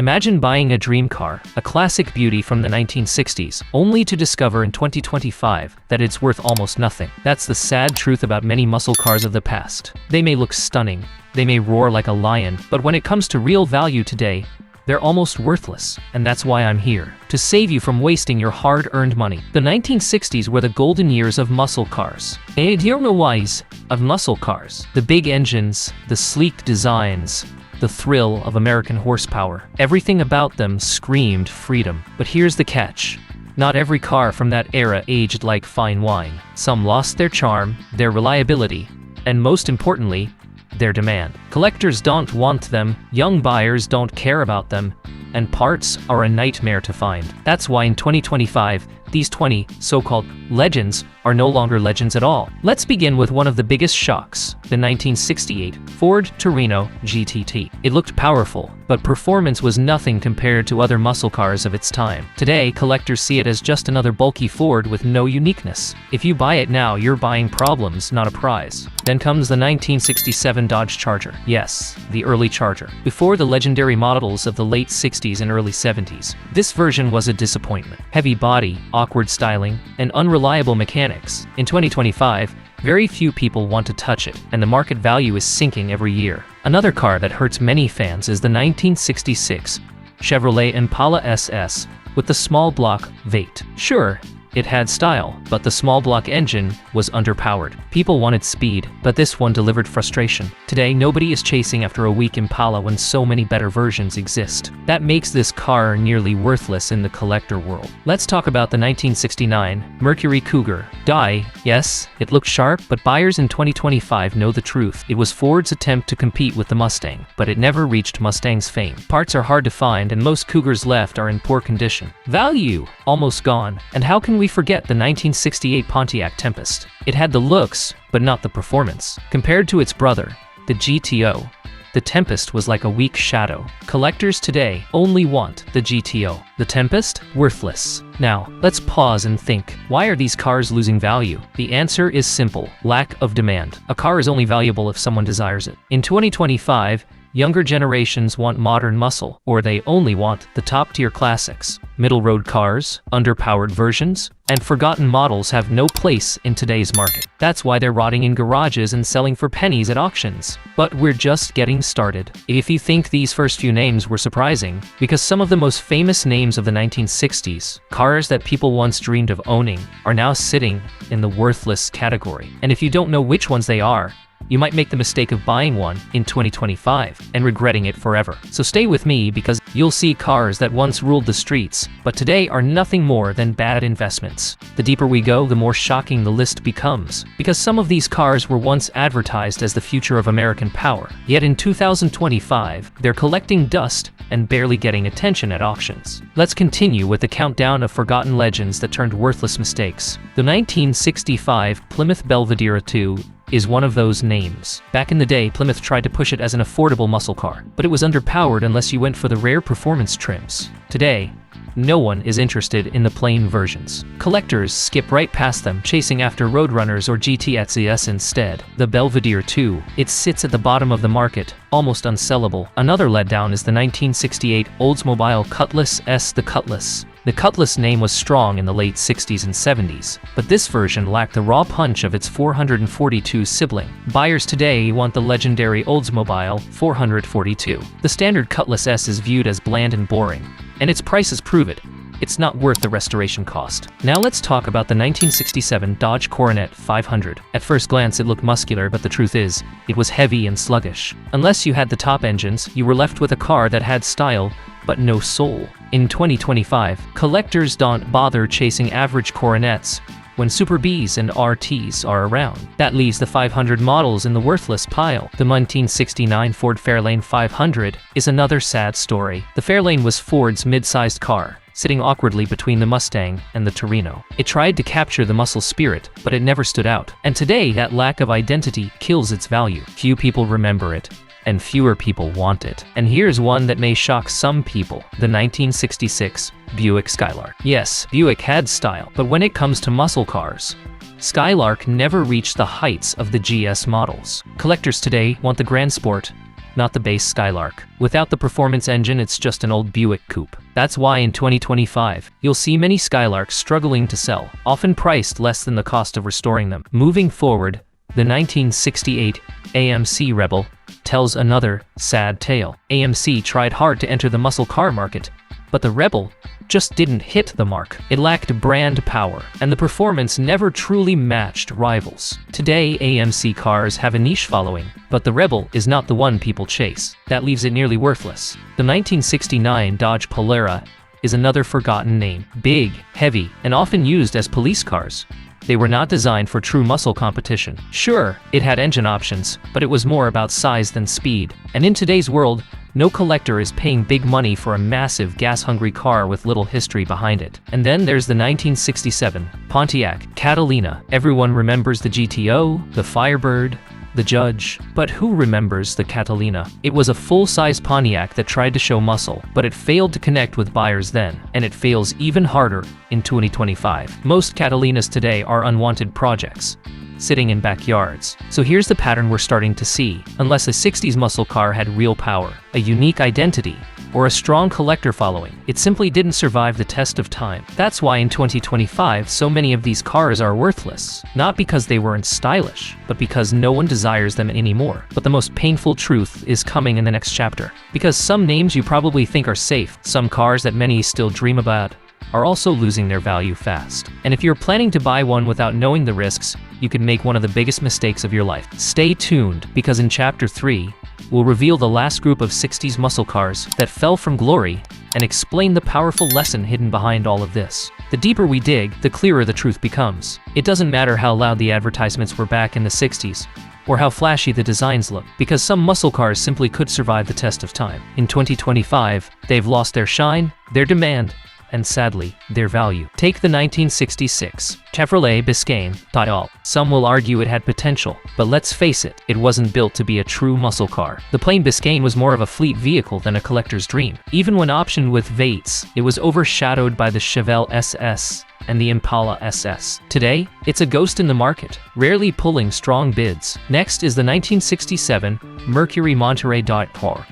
Imagine buying a dream car, a classic beauty from the 1960s, only to discover in 2025 that it's worth almost nothing. That's the sad truth about many muscle cars of the past. They may look stunning, they may roar like a lion, but when it comes to real value today, they're almost worthless, and that's why I'm here, to save you from wasting your hard-earned money. The 1960s were the golden years of muscle cars. Of muscle cars. The big engines, the sleek designs, the thrill of American horsepower. Everything about them screamed freedom. But here's the catch. Not every car from that era aged like fine wine. Some lost their charm, their reliability, and most importantly, their demand. Collectors don't want them, young buyers don't care about them, and parts are a nightmare to find. That's why in 2025, these 20 so-called legends are no longer legends at all. Let's begin with one of the biggest shocks, the 1968 Ford Torino GTT. It looked powerful, but performance was nothing compared to other muscle cars of its time. Today, collectors see it as just another bulky Ford with no uniqueness. If you buy it now, you're buying problems, not a prize. Then comes the 1967 Dodge Charger. Yes, the early Charger. Before the legendary models of the late 60s and early 70s, this version was a disappointment. Heavy body, awkward styling, and unreliable mechanics. In 2025, very few people want to touch it, and the market value is sinking every year. Another car that hurts many fans is the 1966 Chevrolet Impala SS with the small block V8. Sure, it had style, but the small block engine was underpowered. People wanted speed, but this one delivered frustration. Today, nobody is chasing after a weak Impala when so many better versions exist. That makes this car nearly worthless in the collector world. Let's talk about the 1969 Mercury Cougar. Yes, it looked sharp, but buyers in 2025 know the truth. It was Ford's attempt to compete with the Mustang, but it never reached Mustang's fame. Parts are hard to find, and most Cougars left are in poor condition. Value almost gone. And how can we forget the 1968 Pontiac Tempest? It had the looks, but not the performance. Compared to its brother, the GTO, the Tempest was like a weak shadow. Collectors today only want the GTO. The Tempest? Worthless. Now, let's pause and think. Why are these cars losing value? The answer is simple: lack of demand. A car is only valuable if someone desires it. In 2025, younger generations want modern muscle, or they only want the top-tier classics. Middle-road cars, underpowered versions, and forgotten models have no place in today's market. That's why they're rotting in garages and selling for pennies at auctions. But we're just getting started. If you think these first few names were surprising, because some of the most famous names of the 1960s, cars that people once dreamed of owning, are now sitting in the worthless category. And if you don't know which ones they are, you might make the mistake of buying one in 2025 and regretting it forever. So stay with me, because you'll see cars that once ruled the streets, but today are nothing more than bad investments. The deeper we go, the more shocking the list becomes, because some of these cars were once advertised as the future of American power. Yet in 2025, they're collecting dust and barely getting attention at auctions. Let's continue with the countdown of forgotten legends that turned worthless mistakes. The 1965 Plymouth Belvedere 2 is one of those names. Back in the day, Plymouth tried to push it as an affordable muscle car, but it was underpowered unless you went for the rare performance trims. Today, no one is interested in the plain versions. Collectors skip right past them, chasing after Roadrunners or GTSs instead. The Belvedere 2, it sits at the bottom of the market, almost unsellable. Another letdown is the 1968 Oldsmobile Cutlass S. The Cutlass. The Cutlass name was strong in the late 60s and 70s, but this version lacked the raw punch of its 442 sibling. Buyers today want the legendary Oldsmobile 442. The standard Cutlass S is viewed as bland and boring, and its prices prove it. It's not worth the restoration cost. Now let's talk about the 1967 Dodge Coronet 500. At first glance, it looked muscular, but the truth is, it was heavy and sluggish. Unless you had the top engines, you were left with a car that had style, but no soul. In 2025, collectors don't bother chasing average Coronets when Super Bs and RTs are around. That leaves the 500 models in the worthless pile. The 1969 Ford Fairlane 500 is another sad story. The Fairlane was Ford's mid-sized car, sitting awkwardly between the Mustang and the Torino. It tried to capture the muscle spirit, but it never stood out. And today, that lack of identity kills its value. Few people remember it, and fewer people want it. And here's one that may shock some people: the 1966 Buick Skylark. Yes, Buick had style, but when it comes to muscle cars, Skylark never reached the heights of the GS models. Collectors today want the Grand Sport, not the base Skylark. Without the performance engine, it's just an old Buick coupe. That's why in 2025, you'll see many Skylarks struggling to sell, often priced less than the cost of restoring them. Moving forward, the 1968 AMC Rebel tells another sad tale. AMC tried hard to enter the muscle car market, but the Rebel just didn't hit the mark. It lacked brand power, and the performance never truly matched rivals. Today, AMC cars have a niche following, but the Rebel is not the one people chase. That leaves it nearly worthless. The 1969 Dodge Polara is another forgotten name. Big, heavy, and often used as police cars, they were not designed for true muscle competition. Sure, it had engine options, but it was more about size than speed. And in today's world, no collector is paying big money for a massive gas-hungry car with little history behind it. And then there's the 1967 Pontiac Catalina. Everyone remembers the GTO, the Firebird, the Judge, but who remembers the Catalina? It was a full-size Pontiac that tried to show muscle, but it failed to connect with buyers then, and it fails even harder in 2025. Most Catalinas today are unwanted projects, sitting in backyards. So here's the pattern we're starting to see. Unless a 60s muscle car had real power, a unique identity, or a strong collector following, it simply didn't survive the test of time. That's why in 2025, so many of these cars are worthless. Not because they weren't stylish, but because no one desires them anymore. But the most painful truth is coming in the next chapter. Because some names you probably think are safe, some cars that many still dream about, are also losing their value fast. And if you're planning to buy one without knowing the risks, you could make one of the biggest mistakes of your life. Stay tuned, because in Chapter 3, we'll reveal the last group of 60s muscle cars that fell from glory and explain the powerful lesson hidden behind all of this. The deeper we dig, the clearer the truth becomes. It doesn't matter how loud the advertisements were back in the 60s, or how flashy the designs look, because some muscle cars simply could survive the test of time. In 2025, they've lost their shine, their demand, and sadly, their value. Take the 1966 Chevrolet Biscayne. Some will argue it had potential, but let's face it, it wasn't built to be a true muscle car. The plain Biscayne was more of a fleet vehicle than a collector's dream. Even when optioned with Vates, it was overshadowed by the Chevelle SS and the Impala SS. Today, it's a ghost in the market, rarely pulling strong bids. Next is the 1967 Mercury Monterey.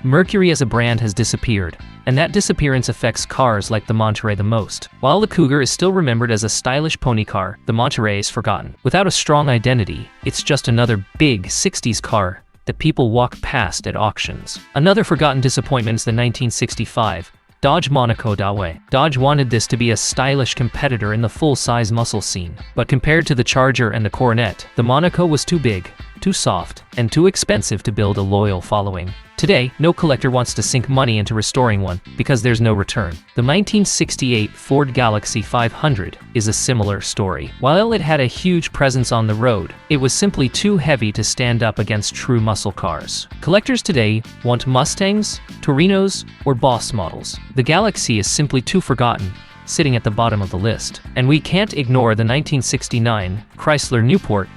Mercury as a brand has disappeared, and that disappearance affects cars like the Monterey the most. While the Cougar is still remembered as a stylish pony car, the Monterey is forgotten. Without a strong identity, it's just another big 60s car that people walk past at auctions. Another forgotten disappointment is the 1965 Dodge Monaco. Dodge wanted this to be a stylish competitor in the full-size muscle scene, but compared to the Charger and the Coronet, the Monaco was too big, too soft, and too expensive to build a loyal following. Today, no collector wants to sink money into restoring one, because there's no return. The 1968 Ford Galaxy 500 is a similar story. While it had a huge presence on the road, it was simply too heavy to stand up against true muscle cars. Collectors today want Mustangs, Torinos, or Boss models. The Galaxy is simply too forgotten, sitting at the bottom of the list. And we can't ignore the 1969 Chrysler Newport.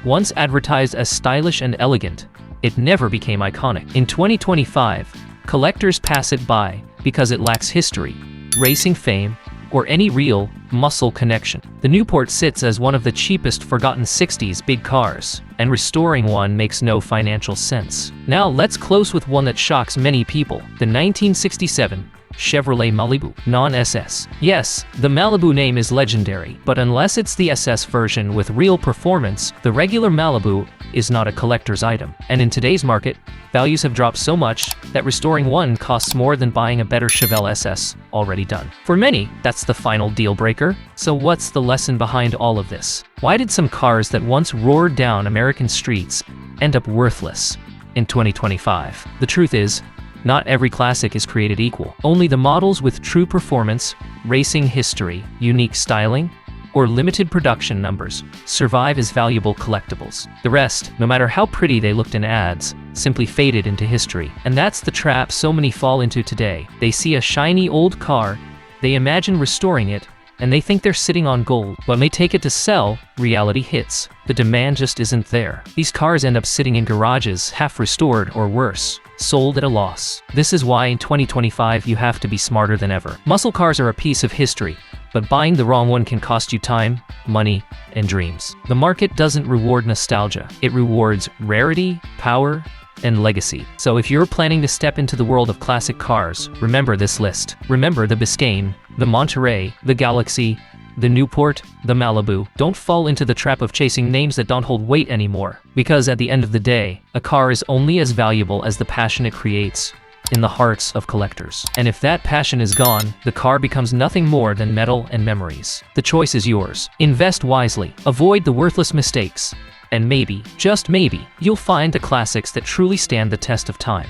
Once advertised as stylish and elegant, it never became iconic. In 2025, collectors pass it by because it lacks history, racing fame, or any real muscle connection. The Newport sits as one of the cheapest forgotten 60s big cars, and restoring one makes no financial sense. Now let's close with one that shocks many people, the 1967 Chevrolet Malibu, non-SS. Yes, the Malibu name is legendary, but unless it's the SS version with real performance, the regular Malibu is not a collector's item. And in today's market, values have dropped so much that restoring one costs more than buying a better Chevelle SS already done. For many, that's the final deal breaker. So what's the lesson behind all of this? Why did some cars that once roared down American streets end up worthless in 2025? The truth is, not every classic is created equal. Only the models with true performance, racing history, unique styling, or limited production numbers survive as valuable collectibles. The rest, no matter how pretty they looked in ads, simply faded into history. And that's the trap so many fall into today. They see a shiny old car, they imagine restoring it, and they think they're sitting on gold. When they take it to sell, reality hits. The demand just isn't there. These cars end up sitting in garages, half restored or worse, sold at a loss. This is why in 2025 you have to be smarter than ever. Muscle cars are a piece of history, but buying the wrong one can cost you time, money, and dreams. The market doesn't reward nostalgia. It rewards rarity, power, and legacy. So if you're planning to step into the world of classic cars, remember this list. Remember the Biscayne, the Monterey, the Galaxy, the Newport, the Malibu. Don't fall into the trap of chasing names that don't hold weight anymore. Because at the end of the day, a car is only as valuable as the passion it creates in the hearts of collectors. And if that passion is gone, the car becomes nothing more than metal and memories. The choice is yours. Invest wisely, avoid the worthless mistakes, and maybe, just maybe, you'll find the classics that truly stand the test of time.